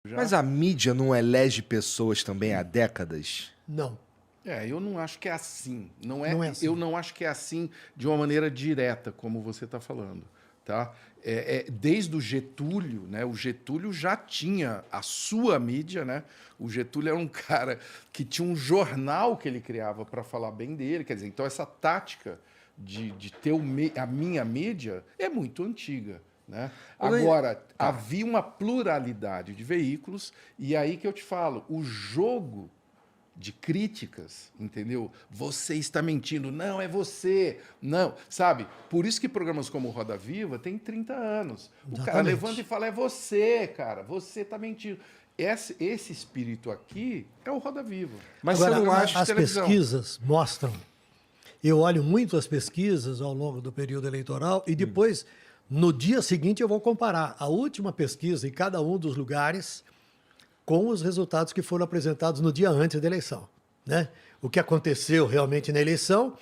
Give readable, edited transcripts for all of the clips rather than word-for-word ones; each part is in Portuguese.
Mas a mídia não elege pessoas também há décadas? Não. Eu não acho que é assim. Não é assim. Eu não acho que é assim de uma maneira direta, como você está falando. Tá? Desde o Getúlio, né? O Getúlio já tinha a sua mídia, né? O Getúlio era um cara que tinha um jornal que ele criava para falar bem dele. Quer dizer, então essa tática de ter a minha mídia é muito antiga. Né? Agora, havia uma pluralidade de veículos, e aí que eu te falo, o jogo de críticas, entendeu? Você está mentindo, não, é você, não, sabe? Por isso que programas como o Roda Viva tem 30 anos. O cara levanta e fala, é você, cara, você está mentindo. Esse espírito aqui é o Roda Viva. Mas agora, você não acha as pesquisas mostram, eu olho muito as pesquisas ao longo do período eleitoral e depois, no dia seguinte, eu vou comparar a última pesquisa em cada um dos lugares com os resultados que foram apresentados no dia antes da eleição, né? O que aconteceu realmente na eleição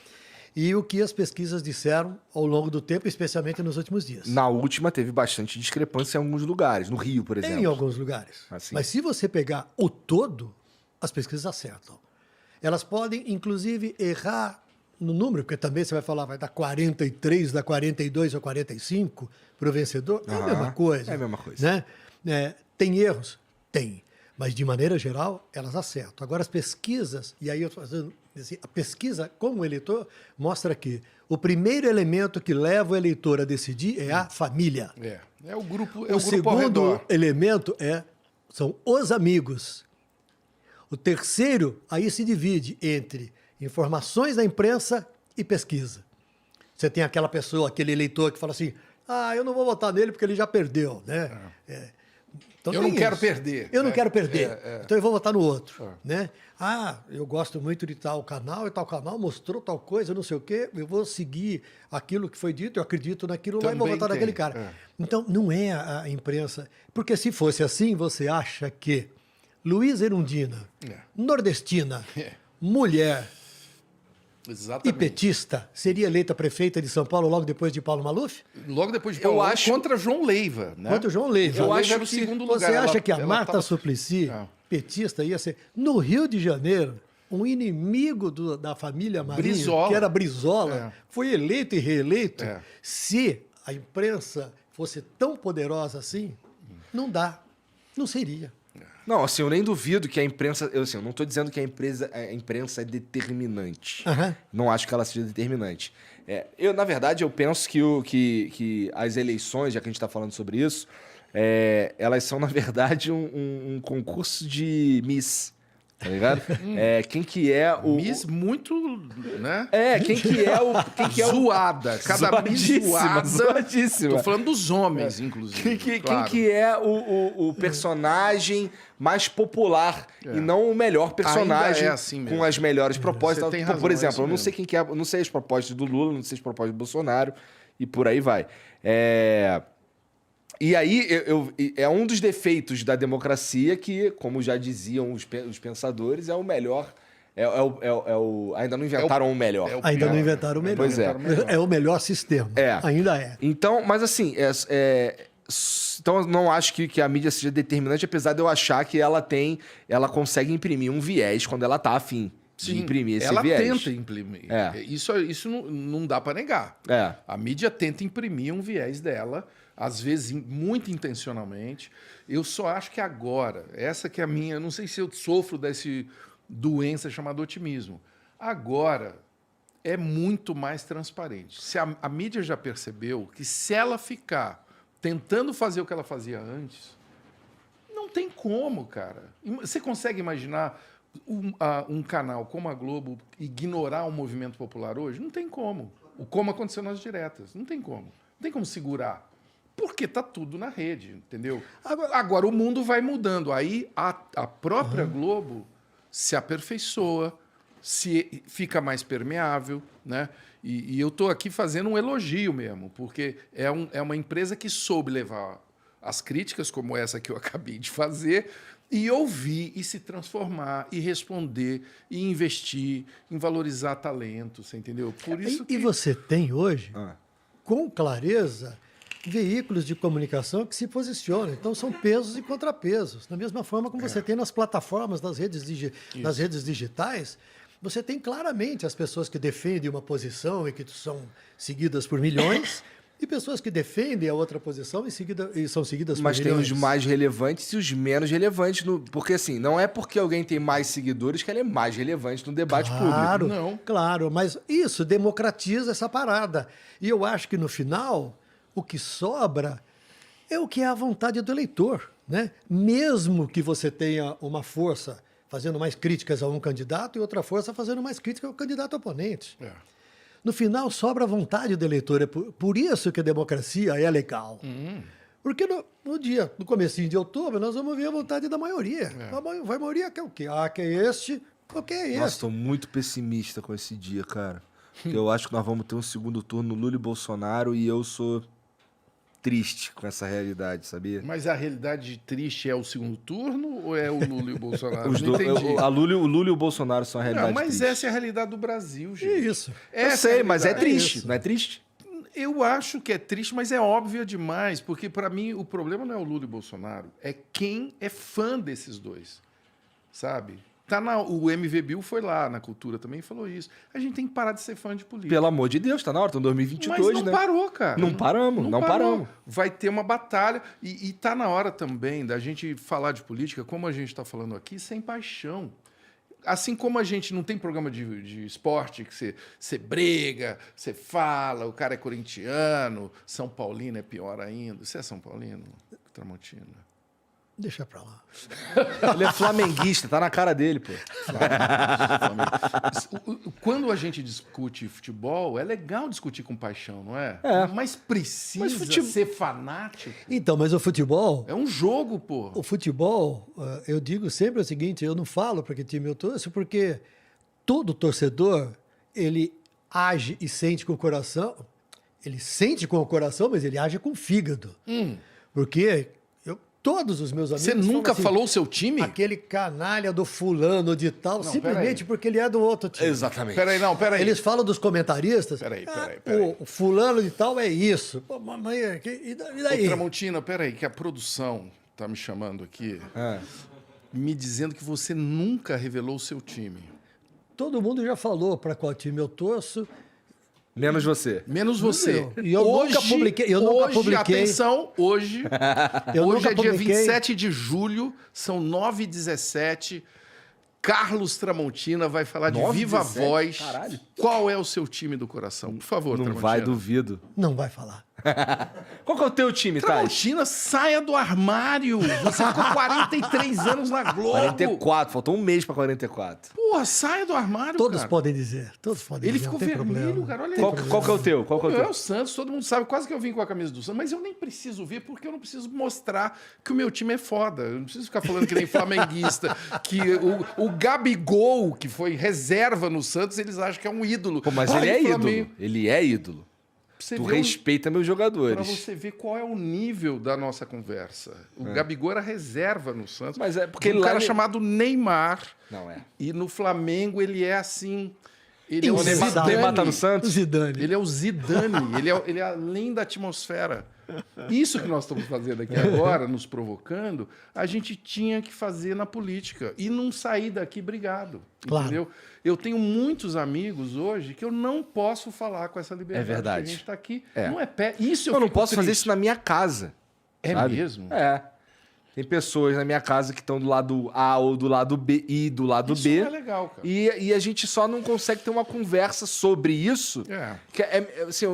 e o que as pesquisas disseram ao longo do tempo, especialmente nos últimos dias. Na última teve bastante discrepância em alguns lugares, no Rio, por exemplo. Em alguns lugares. Assim. Mas se você pegar o todo, as pesquisas acertam. Elas podem, inclusive, errar no número, porque também você vai falar, vai dar 43, dar 42 ou 45 para o vencedor. É a mesma coisa. É a mesma coisa. Né? Tem erros? Tem. Mas, de maneira geral, elas acertam. Agora, as pesquisas, e aí eu estou fazendo assim, a pesquisa como eleitor, mostra que o primeiro elemento que leva o eleitor a decidir é a família. É o grupo, O segundo elemento são os amigos. O terceiro, aí se divide entre informações da imprensa e pesquisa. Você tem aquela pessoa, aquele eleitor que fala assim, eu não vou votar nele porque ele já perdeu, né? Então, eu não quero perder. Eu não quero perder, então eu vou votar no outro. Né? Eu gosto muito de tal canal, e tal canal mostrou tal coisa, não sei o quê, eu vou seguir aquilo que foi dito, eu acredito naquilo lá e vou votar naquele cara. Então, não é a imprensa. Porque se fosse assim, você acha que Luiz Erundina, nordestina, mulher Exatamente. e petista, seria eleita prefeita de São Paulo logo depois de Paulo Maluf? Logo depois de Paulo Maluf, contra João Leiva. Né? Contra o João Leiva. Eu acho que era o segundo lugar. Você acha que a Marta Suplicy, petista, ia ser... No Rio de Janeiro, um inimigo da família Marinho, Brizola. que era Brizola, foi eleito e reeleito. Se a imprensa fosse tão poderosa assim, não dá. Não seria. Não, assim, eu nem duvido que a imprensa... Eu não estou dizendo que a imprensa é determinante. Não acho que ela seja determinante. Na verdade, eu penso que as eleições, já que a gente está falando sobre isso, elas são, na verdade, um concurso de Miss. Tá ligado? Quem que é o... Miss muito, né? Quem que é o... Zoada. Cada Miss zoada. Zoadíssima. Tô falando dos homens, inclusive. Quem que é o personagem mais popular e não o melhor personagem assim mesmo. com as melhores propostas. Tem razão, por exemplo, eu não mesmo. sei quem que é... Não sei as propostas do Lula, não sei as propostas do Bolsonaro e por aí vai. E aí, é um dos defeitos da democracia que, como já diziam os pensadores, é o melhor... ainda não inventaram o melhor. Ainda não inventaram o melhor. Pois é. É o melhor sistema. Ainda é. Então, mas assim... Então, eu não acho que a mídia seja determinante, apesar de eu achar que ela consegue imprimir um viés quando ela tá afim de imprimir esse viés. Ela tenta imprimir. Isso não dá para negar. A mídia tenta imprimir um viés dela, às vezes muito intencionalmente. Eu só acho que agora, essa que é a minha... Eu não sei se eu sofro dessa doença chamada otimismo. Agora é muito mais transparente. Se a mídia já percebeu que se ela ficar tentando fazer o que ela fazia antes, não tem como, cara. Você consegue imaginar um canal como a Globo ignorar o movimento popular hoje? Não tem como. Como aconteceu nas diretas. Não tem como. Não tem como segurar. Porque tá tudo na rede, entendeu? Agora o mundo vai mudando. Aí a própria Globo se aperfeiçoa, fica mais permeável, né? E eu estou aqui fazendo um elogio mesmo, porque é uma empresa que soube levar as críticas, como essa que eu acabei de fazer, e ouvir, e se transformar, e responder, e investir, em valorizar talento, você entendeu? Por isso E você tem hoje, com clareza, veículos de comunicação que se posicionam. Então, são pesos e contrapesos. Da mesma forma como você tem nas plataformas, nas redes digitais, você tem claramente as pessoas que defendem uma posição e que são seguidas por milhões e pessoas que defendem a outra posição e são seguidas por Mas tem milhões. os mais relevantes e os menos relevantes. Porque, assim, não é porque alguém tem mais seguidores que ela é mais relevante no debate público. Não. Claro, mas isso democratiza essa parada. E eu acho que, no final, o que sobra é o que é a vontade do eleitor, né? Mesmo que você tenha uma força fazendo mais críticas a um candidato e outra força fazendo mais críticas ao candidato oponente. No final, sobra a vontade do eleitor. É por isso que a democracia é legal. Porque no comecinho de outubro, nós vamos ver a vontade da maioria. A maioria quer o quê? Quer este, ou quer este. Nossa, estou muito pessimista com esse dia, cara. Porque eu acho que nós vamos ter um segundo turno Lula e Bolsonaro e eu sou triste com essa realidade, sabia? Mas a realidade triste é o segundo turno ou é o Lula e o Bolsonaro? Não entendi. O Lula e o Bolsonaro são a realidade mas triste. essa é a realidade do Brasil, gente. Isso. Eu sei, mas é triste, não é triste? Eu acho que é triste, mas é óbvio demais, porque para mim o problema não é o Lula e o Bolsonaro, é quem é fã desses dois, sabe? O MV Bill foi lá na Cultura também e falou isso. A gente tem que parar de ser fã de política. Pelo amor de Deus, tá na hora, tá em 2022, mas não né? parou, cara. Não paramos. Vai ter uma batalha e tá na hora também da gente falar de política, como a gente está falando aqui, sem paixão. Assim como a gente não tem programa de esporte que você briga, você fala, o cara é corintiano, São Paulino é pior ainda. Você é São Paulino, Tramontina? Deixa pra lá. Ele é flamenguista, tá na cara dele, pô. Quando a gente discute futebol, é legal discutir com paixão, não é? Mas precisa ser fanático. Então, mas o futebol... É um jogo, pô. O futebol, eu digo sempre o seguinte, eu não falo para que time eu torço, porque todo torcedor, ele age e sente com o coração, ele sente com o coração, mas ele age com o fígado. Porque... Todos os meus amigos... Você nunca falou o seu time? Aquele canalha do fulano de tal, simplesmente porque ele é do outro time. Exatamente. Peraí. Eles falam dos comentaristas. Peraí. O fulano de tal é isso. Pô, mas e daí? Ô, Tramontina, peraí, que a produção tá me chamando aqui, me dizendo que você nunca revelou o seu time. Todo mundo já falou para qual time eu torço. Menos você. Menos você. E eu nunca publiquei. Atenção, hoje é dia 27 de julho, são 9h17. Carlos Tramontina vai falar de viva voz. Caralho. Qual é o seu time do coração? Por favor, Não Tramontina. vai, duvido. Não vai falar. Qual que é o teu time, Thais? Tramontina, saia do armário. Você ficou 43 anos na Globo. 44, faltou um mês pra 44. Porra, saia do armário, Todos cara. podem dizer. Todos podem Ele dizer. ficou não tem vermelho, problema. cara. Olha aí. Qual que é o teu? Qual que é o É teu? o Santos, todo mundo sabe. Quase que eu vim com a camisa do Santos, mas eu nem preciso ver, porque eu não preciso mostrar que o meu time é foda. Eu não preciso ficar falando que nem flamenguista, que o Gabigol, que foi reserva no Santos, eles acham que é um ídolo. Pô, mas ele é ídolo. Ele é ídolo. Tu respeita meus jogadores. Para você ver qual é o nível da nossa conversa. O Gabigol era reserva no Santos. Mas é porque um cara chamado Neymar. Não é. E no Flamengo ele é assim... Ele é o Neymar tá no Santos? Zidane. Ele é o Zidane. ele é além da atmosfera. Isso que nós estamos fazendo aqui agora, nos provocando, a gente tinha que fazer na política. E não sair daqui brigado. Claro. Entendeu? Eu tenho muitos amigos hoje que eu não posso falar com essa liberdade. É verdade. A gente está aqui. É. Não é pé. Isso Eu não posso fazer isso na minha casa. É sabe? mesmo? É. Tem pessoas na minha casa que estão do lado A ou do lado B e do lado Isso B. não é legal, cara. E a gente só não consegue ter uma conversa sobre isso. Que assim,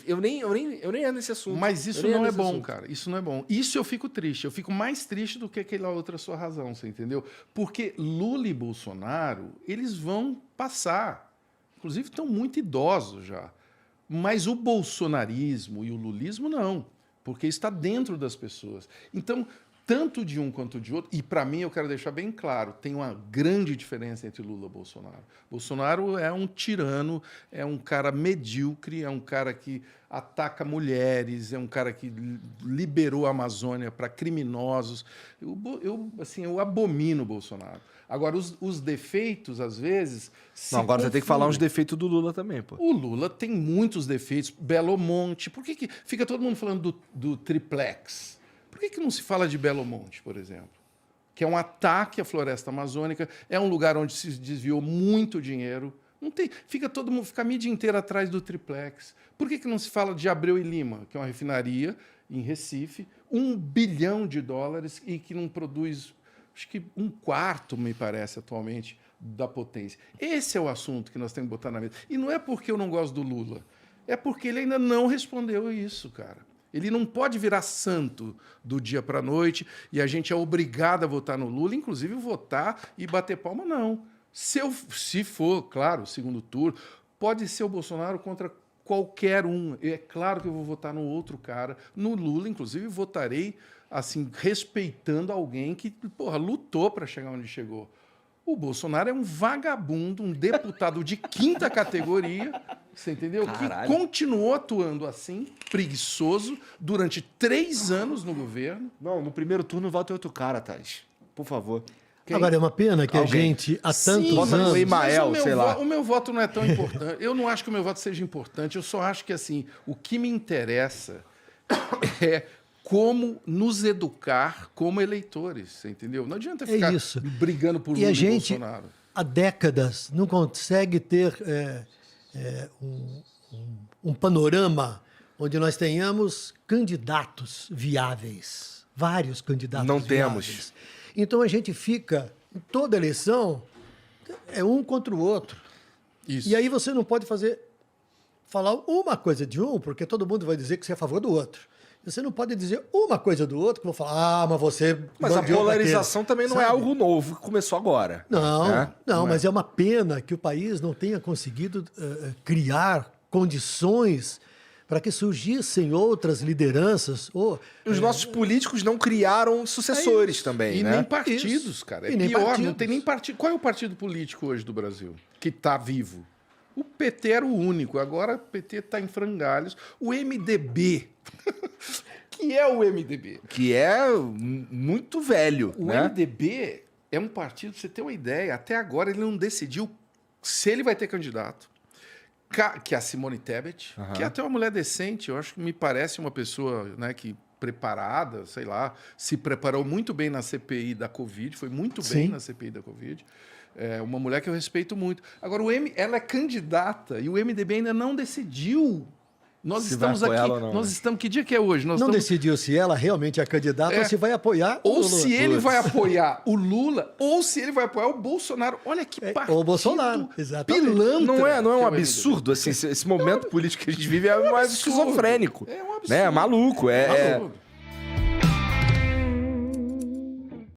eu nem ando nesse assunto. Mas isso não é bom, cara. Isso não é bom. Isso eu fico triste. Eu fico mais triste do que aquela outra sua razão, você entendeu? Porque Lula e Bolsonaro, eles vão passar. Inclusive, estão muito idosos já. Mas o bolsonarismo e o lulismo, não. Porque está dentro das pessoas. Então, tanto de um quanto de outro, e para mim eu quero deixar bem claro, tem uma grande diferença entre Lula e Bolsonaro. Bolsonaro é um tirano, é um cara medíocre, é um cara que ataca mulheres, é um cara que liberou a Amazônia para criminosos. Eu abomino o Bolsonaro. Agora, os defeitos, às vezes... Não, agora você tem que falar uns defeitos do Lula também, pô. O Lula tem muitos defeitos. Belo Monte. Por que fica todo mundo falando do triplex? Por que não se fala de Belo Monte, por exemplo? Que é um ataque à floresta amazônica, é um lugar onde se desviou muito dinheiro. Não tem, fica a mídia inteira atrás do triplex. Por que não se fala de Abreu e Lima, que é uma refinaria em Recife, $1 bilhão e que não produz, acho que 1/4, me parece, atualmente, da potência? Esse é o assunto que nós temos que botar na mesa. E não é porque eu não gosto do Lula, é porque ele ainda não respondeu isso, cara. Ele não pode virar santo do dia para a noite e a gente é obrigado a votar no Lula, inclusive votar e bater palma, não. Se for, claro, segundo turno, pode ser o Bolsonaro contra qualquer um. É claro que eu vou votar no outro cara. No Lula, inclusive, votarei assim, respeitando alguém que, porra, lutou para chegar onde chegou. O Bolsonaro é um vagabundo, um deputado de 5ª categoria, você entendeu? Caralho. Que continuou atuando assim, preguiçoso, durante 3 anos no governo. Não, no primeiro turno vota outro cara, Thais. Por favor. Agora, é uma pena que a gente, há tantos anos... o Emael, sei lá. O meu voto não é tão importante. Eu não acho que o meu voto seja importante. Eu só acho que, assim, o que me interessa é como nos educar como eleitores, você entendeu? Não adianta ficar brigando por Lula e Bolsonaro. Há décadas, não consegue ter um panorama onde nós tenhamos candidatos viáveis, vários candidatos não viáveis. Temos. Então a gente fica, em toda eleição, um contra o outro. Isso. E aí você não pode falar uma coisa de um, porque todo mundo vai dizer que você é a favor do outro. Você não pode dizer uma coisa do outro que vão falar, mas você... Mas a polarização também não é algo novo que começou agora. Não, mas é uma pena que o país não tenha conseguido criar condições para que surgissem outras lideranças. Os nossos políticos não criaram sucessores também, né? Nem partidos, cara. É pior, não tem nem partido. Qual é o partido político hoje do Brasil que está vivo? O PT era o único, agora o PT está em frangalhos. O MDB, que é o MDB? Que é muito velho. O MDB é um partido, pra você ter uma ideia, até agora ele não decidiu se ele vai ter candidato. Que é a Simone Tebet, que é até uma mulher decente, eu acho que me parece uma pessoa, né, que preparada, sei lá, se preparou muito bem na CPI da Covid, foi muito bem na CPI da Covid. É uma mulher que eu respeito muito. Agora, ela é candidata e o MDB ainda não decidiu. Nós estamos aqui. Nós estamos. Que dia que é hoje? Não decidiu se ela realmente é candidata ou se vai apoiar o Lula. Ou se ele vai apoiar o Lula, ou se ele vai apoiar o Bolsonaro. Olha que partido. Ou o Bolsonaro, exatamente. Pilantra. Não é um absurdo? Assim, esse momento político que a gente vive é mais esquizofrênico. É um absurdo. Né? É maluco.